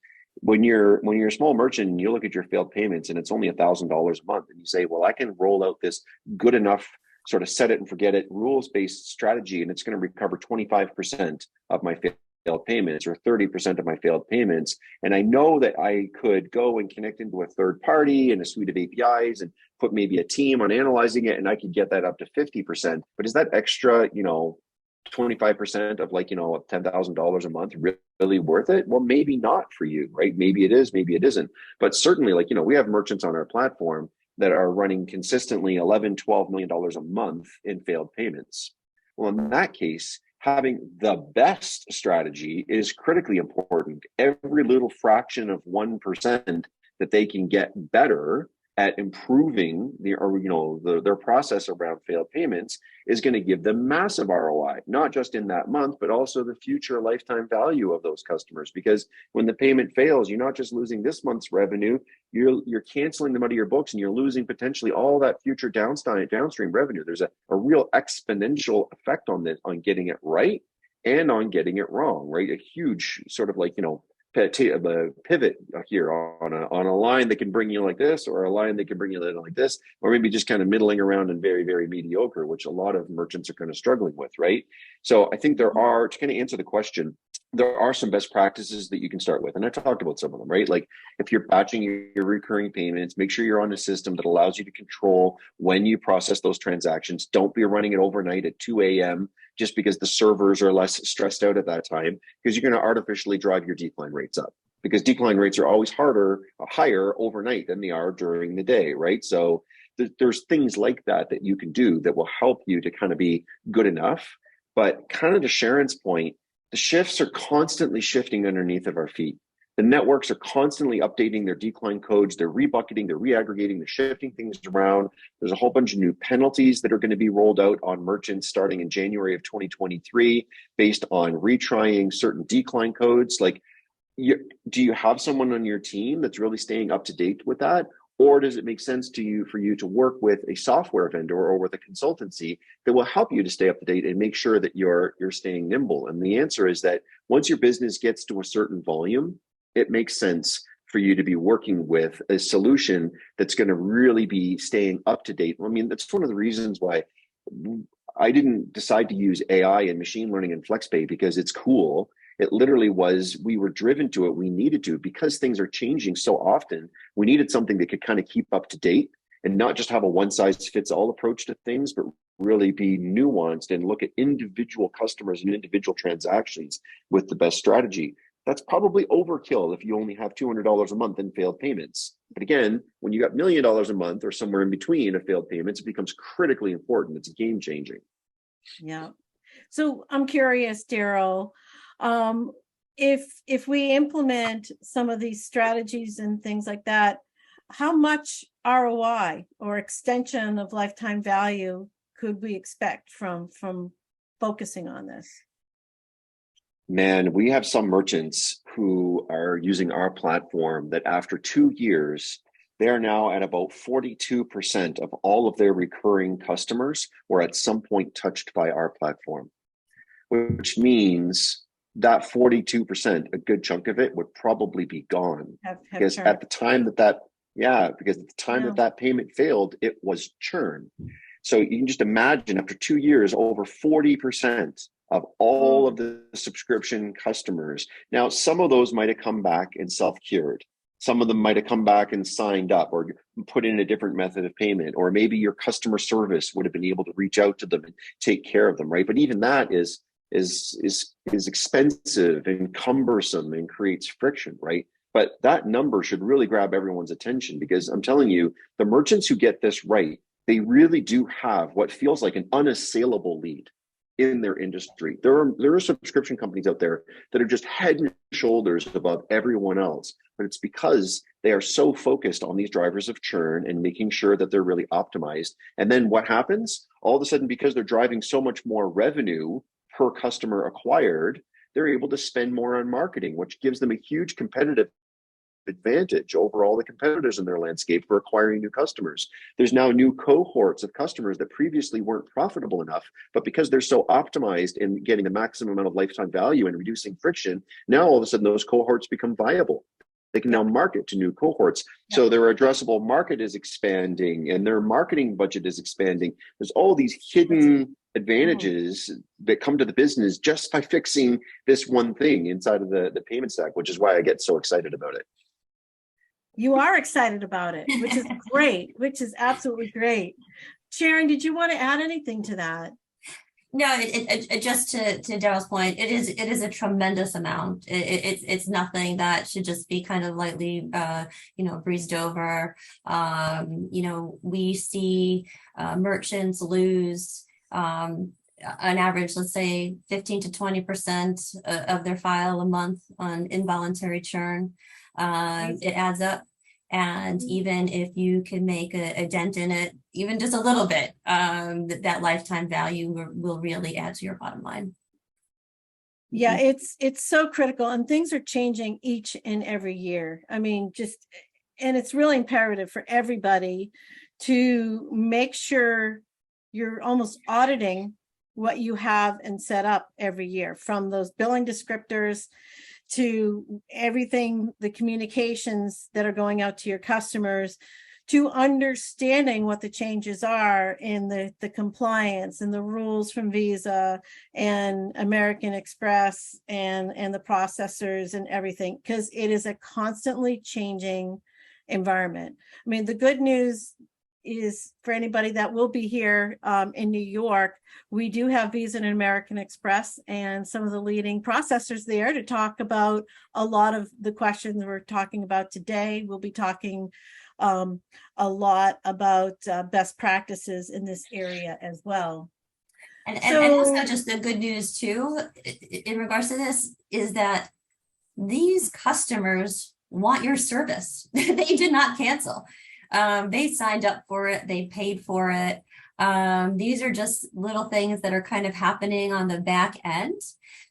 When you're a small merchant and you look at your failed payments and it's only $1,000 a month, and you say, well, I can roll out this good enough sort of set it and forget it rules-based strategy, and it's going to recover 25% of my failed payments or 30% of my failed payments. And I know that I could go and connect into a third party and a suite of APIs and put maybe a team on analyzing it, and I could get that up to 50%. But is that extra, 25% of like, $10,000 a month really worth it? Well, maybe not for you, right? Maybe it is, maybe it isn't. But certainly, like, we have merchants on our platform that are running consistently $11, $12 million a month in failed payments. Well, in that case, having the best strategy is critically important. Every little fraction of 1% that they can get better at improving their process around failed payments is going to give them massive ROI, not just in that month, but also the future lifetime value of those customers. Because when the payment fails, you're not just losing this month's revenue, you're canceling them out of your books, and you're losing potentially all that future downstream revenue. There's a real exponential effect on getting it right and on getting it wrong, right? A huge sort of pivot here on a line that can bring you like this, or a line that can bring you like this, or maybe just kind of middling around and very, very mediocre, which a lot of merchants are kind of struggling with, right? So I think there are, to kind of answer the question, there are some best practices that you can start with. And I talked about some of them, right? Like if you're batching your recurring payments, make sure you're on a system that allows you to control when you process those transactions. Don't be running it overnight at 2 a.m. just because the servers are less stressed out at that time, because you're going to artificially drive your decline rates up, because decline rates are always higher overnight than they are during the day, right? So there's things like that you can do that will help you to kind of be good enough. But kind of to Sharon's point, the shifts are constantly shifting underneath of our feet. The networks are constantly updating their decline codes. They're rebucketing, they're reaggregating, they're shifting things around. There's a whole bunch of new penalties that are going to be rolled out on merchants starting in January of 2023 based on retrying certain decline codes. Like, do you have someone on your team that's really staying up to date with that? Or does it make sense to you for you to work with a software vendor or with a consultancy that will help you to stay up to date and make sure that you're staying nimble? And the answer is that once your business gets to a certain volume, it makes sense for you to be working with a solution that's going to really be staying up to date. I mean, that's one of the reasons why I didn't decide to use AI and machine learning in FlexPay, because it's cool. It literally was, we were driven to it. We needed to, because things are changing so often. We needed something that could kind of keep up to date and not just have a one size fits all approach to things, but really be nuanced and look at individual customers and individual transactions with the best strategy. That's probably overkill if you only have $200 a month in failed payments. But again, when you got $1 million a month or somewhere in between of failed payments, it becomes critically important. It's game changing. Yeah. So I'm curious, Daryl, if we implement some of these strategies and things like that, how much ROI or extension of lifetime value could we expect from focusing on this? Man, we have some merchants who are using our platform that after 2 years, they are now at about 42% of all of their recurring customers were at some point touched by our platform, which means that 42%, a good chunk of it would probably be gone. Because at the time that payment failed, it was churn. So you can just imagine after 2 years, over 40% of all of the subscription customers. Now, some of those might have come back and self-cured. Some of them might have come back and signed up or put in a different method of payment, or maybe your customer service would have been able to reach out to them and take care of them, right? But even that is expensive and cumbersome and creates friction, right? But that number should really grab everyone's attention, because I'm telling you, the merchants who get this right, they really do have what feels like an unassailable lead in their industry. There are subscription companies out there that are just head and shoulders above everyone else, but it's because they are so focused on these drivers of churn and making sure that they're really optimized. And then what happens? All of a sudden, because they're driving so much more revenue per customer acquired, they're able to spend more on marketing, which gives them a huge competitive advantage over all the competitors in their landscape for acquiring new customers. There's now new cohorts of customers that previously weren't profitable enough, but because they're so optimized in getting the maximum amount of lifetime value and reducing friction, now all of a sudden those cohorts become viable. They can now market to new cohorts. So their addressable market is expanding and their marketing budget is expanding. There's all these hidden advantages that come to the business just by fixing this one thing inside of the payment stack, which is why I get so excited about it. You are excited about it, which is great, which is absolutely great. Sharon, did you want to add anything to that? No, it just to Daryl's point, it is a tremendous amount. It's nothing that should just be kind of lightly, breezed over. We see merchants lose on average, let's say 15 to 20% of their file a month on involuntary churn. It adds up. And even if you can make a dent in it, even just a little bit, that lifetime value will really add to your bottom line. Yeah, it's so critical, and things are changing each and every year. I mean, and it's really imperative for everybody to make sure you're almost auditing what you have and set up every year, from those billing descriptors to everything, the communications that are going out to your customers, to understanding what the changes are in the compliance and the rules from Visa and American Express and the processors and everything, because it is a constantly changing environment. I mean, the good news is for anybody that will be here in New York, we do have Visa and American Express and some of the leading processors there to talk about a lot of the questions we're talking about today. We'll be talking a lot about best practices in this area as well. And also just the good news too, in regards to this, is that these customers want your service. They did not cancel. They signed up for it. They paid for it. These are just little things that are kind of happening on the back end.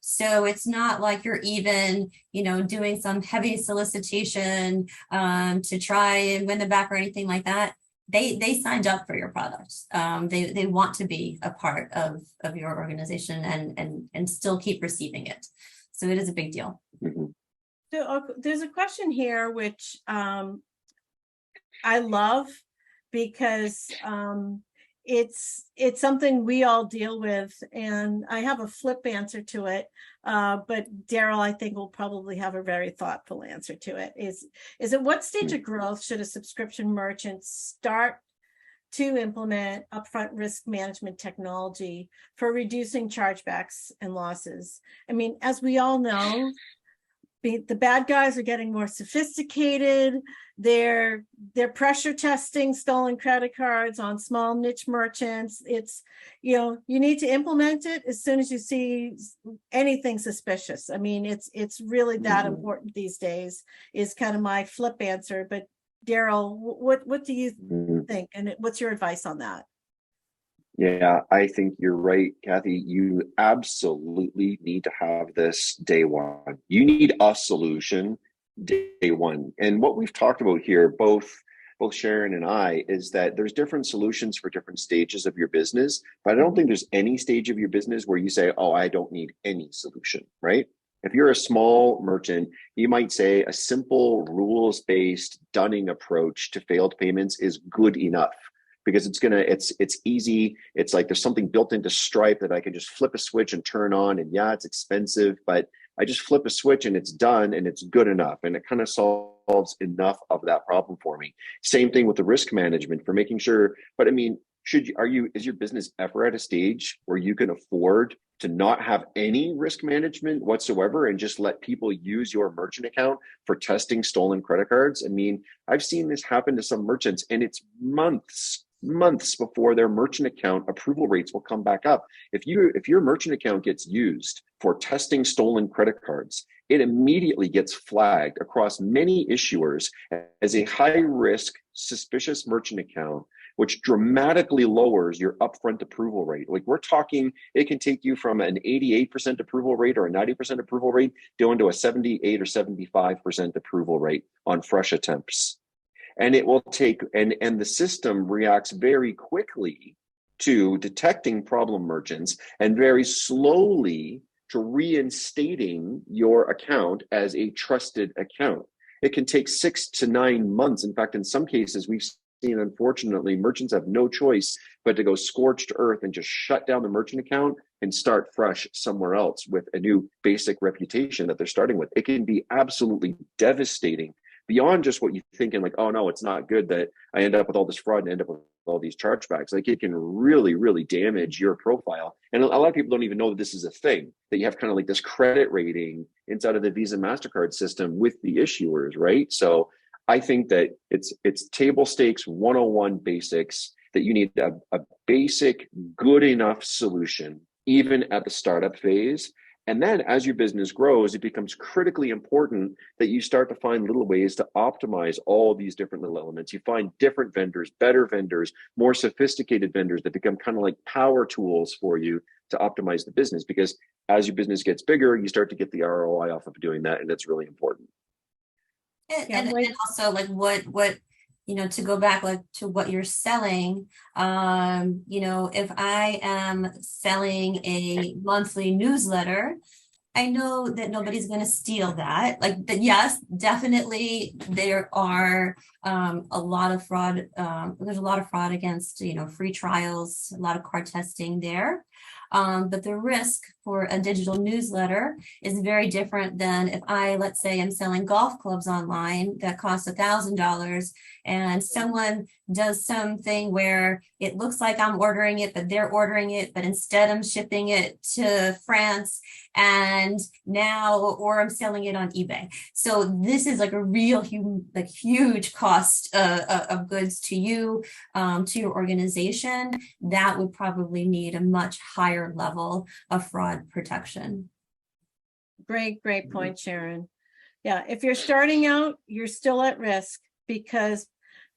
So it's not like you're even, doing some heavy solicitation to try and win them back or anything like that. They signed up for your product. They want to be a part of your organization and still keep receiving it. So it is a big deal. Mhm. So there's a question here, which I love because it's something we all deal with, and I have a flip answer to it. But Daryl, I think, will probably have a very thoughtful answer to it. Is at what stage of growth should a subscription merchant start to implement upfront risk management technology for reducing chargebacks and losses? I mean, as we all know, the bad guys are getting more sophisticated. They're pressure testing stolen credit cards on small niche merchants. It's, you need to implement it as soon as you see anything suspicious. I mean, it's really that important these days, is kind of my flip answer. But Daryl, what do you think? And what's your advice on that? Yeah, I think you're right, Kathy. You absolutely need to have this day one. You need a solution day one. And what we've talked about here, both Sharon and I, is that there's different solutions for different stages of your business. But I don't think there's any stage of your business where you say, oh, I don't need any solution, right? If you're a small merchant, you might say a simple rules-based dunning approach to failed payments is good enough, because it's easy. It's like there's something built into Stripe that I can just flip a switch and turn on. And yeah, it's expensive, but I just flip a switch and it's done and it's good enough. And it kind of solves enough of that problem for me. Same thing with the risk management for making sure. But I mean, is your business ever at a stage where you can afford to not have any risk management whatsoever and just let people use your merchant account for testing stolen credit cards? I mean, I've seen this happen to some merchants, and it's months before their merchant account approval rates will come back up. If your merchant account gets used for testing stolen credit cards, it immediately gets flagged across many issuers as a high risk, suspicious merchant account, which dramatically lowers your upfront approval rate. Like, we're talking, it can take you from an 88% approval rate or a 90% approval rate down to a 78 or 75% approval rate on fresh attempts. And it will take, and the system reacts very quickly to detecting problem merchants and very slowly to reinstating your account as a trusted account. It can take 6 to 9 months. In fact, in some cases, we've seen, unfortunately, merchants have no choice but to go scorched earth and just shut down the merchant account and start fresh somewhere else with a new basic reputation that they're starting with. It can be absolutely devastating, beyond just what you thinking, like, oh no, it's not good that I end up with all this fraud and end up with all these chargebacks. Like, it can really, really damage your profile. And a lot of people don't even know that this is a thing, that you have kind of like this credit rating inside of the Visa MasterCard system with the issuers, right? So I think that it's table stakes 101 basics, that you need a basic good enough solution, even at the startup phase. And then as your business grows, it becomes critically important that you start to find little ways to optimize all these different little elements. You find different vendors, better vendors, more sophisticated vendors that become kind of like power tools for you to optimize the business. Because as your business gets bigger, you start to get the ROI off of doing that. And that's really important. And also, like, what to go back, like, to what you're selling, if I am selling a monthly newsletter, I know that nobody's going to steal that. Like, that, yes, definitely there are a lot of fraud. There's a lot of fraud against, free trials, a lot of card testing there. But the risk for a digital newsletter is very different than if I, let's say, I'm selling golf clubs online that cost $1,000, and someone does something where it looks like I'm ordering it, but they're ordering it, but instead I'm shipping it to France, and or I'm selling it on eBay. So this is like a real huge cost of goods to you, to your organization. That would probably need a much higher level of fraud protection. Great point, Sharon. Yeah, if you're starting out, you're still at risk, because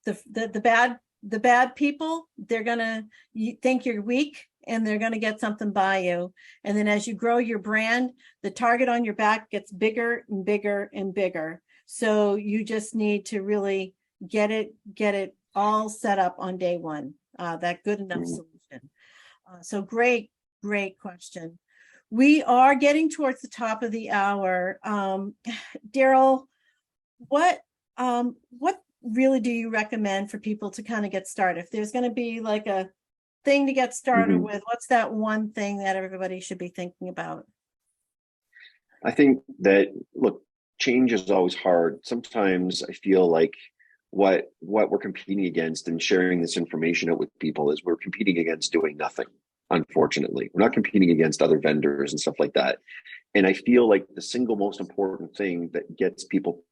the bad the bad people, they're gonna think you're weak and they're gonna get something by you. And then as you grow your brand, the target on your back gets bigger and bigger and bigger. So you just need to really get it all set up on day one. That good enough solution. So great question. We are getting towards the top of the hour. Daryl, what really do you recommend for people to kind of get started? If there's going to be like a thing to get started with, what's that one thing that everybody should be thinking about? I think that, look, change is always hard. Sometimes I feel like what we're competing against and sharing this information out with people is we're competing against doing nothing. Unfortunately, we're not competing against other vendors and stuff like that. And I feel like the single most important thing that gets people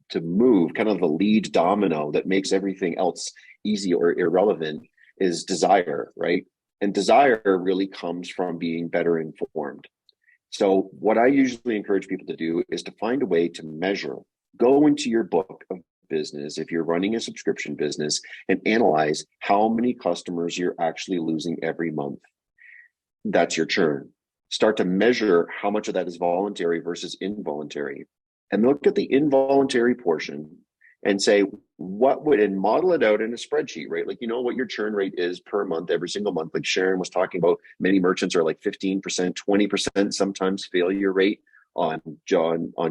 to move, kind of the lead domino that makes everything else easy or irrelevant, is desire, right? And desire really comes from being better informed. So what I usually encourage people to do is to find a way to measure, go into your book of business, if you're running a subscription business, and analyze how many customers you're actually losing every month. That's your churn. Start to measure how much of that is voluntary versus involuntary, and look at the involuntary portion and say, and model it out in a spreadsheet, right? Like, you know what your churn rate is per month, every single month. Like Sharon was talking about, many merchants are like 15%, 20% sometimes failure rate on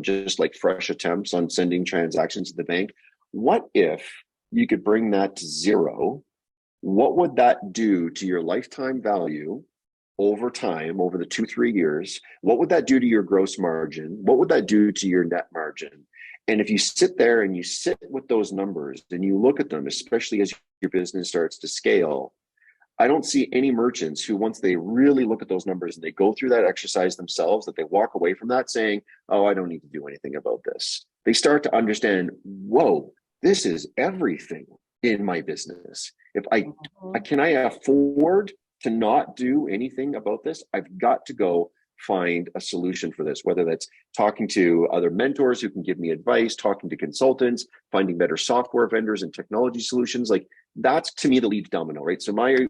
just like fresh attempts on sending transactions to the bank. What if you could bring that to zero? What would that do to your lifetime value over time, over the 2-3 years? What would that do to your gross margin? What would that do to your net margin? And if you sit there and you sit with those numbers and you look at them, especially as your business starts to scale, I don't see any merchants who, once they really look at those numbers and they go through that exercise themselves, that they walk away from that saying, oh, I don't need to do anything about this. They start to understand, whoa, this is everything in my business. If can I afford to not do anything about this? I've got to go find a solution for this, whether that's talking to other mentors who can give me advice, talking to consultants, finding better software vendors and technology solutions. Like, that's to me the lead domino, right? So my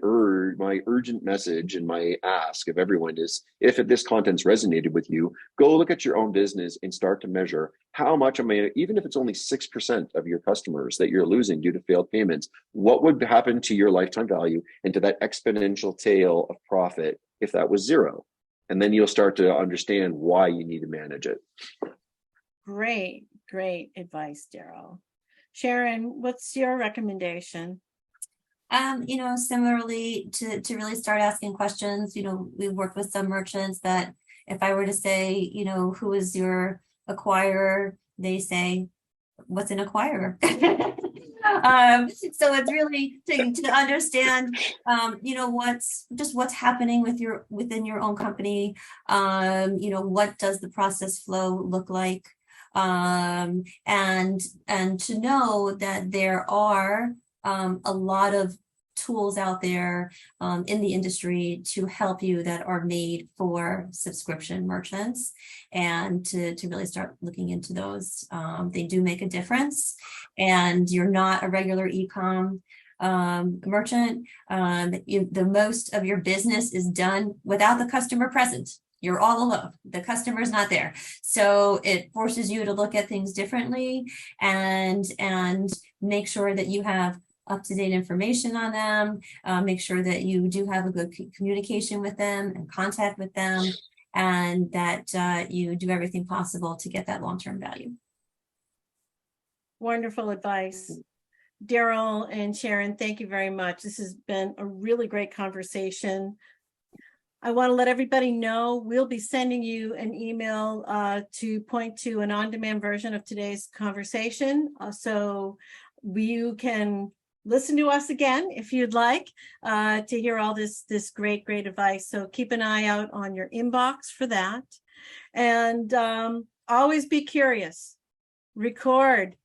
urgent message and my ask of everyone is, if this content's resonated with you, go look at your own business and start to measure how much even if it's only 6% of your customers that you're losing due to failed payments, what would happen to your lifetime value and to that exponential tail of profit if that was zero? And then you'll start to understand why you need to manage it. Great advice, Daryl. Sharon, what's your recommendation? Similarly to really start asking questions. We work with some merchants that if I were to say, who is your acquirer, they say, what's an acquirer? So it's really to understand, what's happening within your own company. What does the process flow look like? And to know that there are a lot of tools out there in the industry to help you that are made for subscription merchants, and to really start looking into those. They do make a difference, and you're not a regular e-com merchant. The most of your business is done without the customer present. You're all alone. The customer's not there. So it forces you to look at things differently and make sure that you have up-to-date information on them, make sure that you do have a good communication with them and contact with them, and that you do everything possible to get that long-term value. Wonderful advice. Daryl and Sharon, thank you very much. This has been a really great conversation. I want to let everybody know we'll be sending you an email to point to an on-demand version of today's conversation. So you can listen to us again if you'd like to hear all this great advice. So keep an eye out on your inbox for that. And always be curious, record,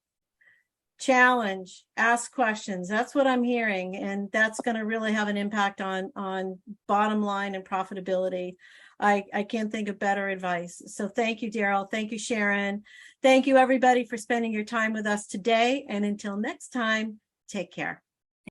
challenge, ask questions. That's what I'm hearing, and that's going to really have an impact on bottom line and profitability. I can't think of better advice. So thank you, Daryl. Thank you, Sharon. Thank you, everybody, for spending your time with us today. And until next time, take care.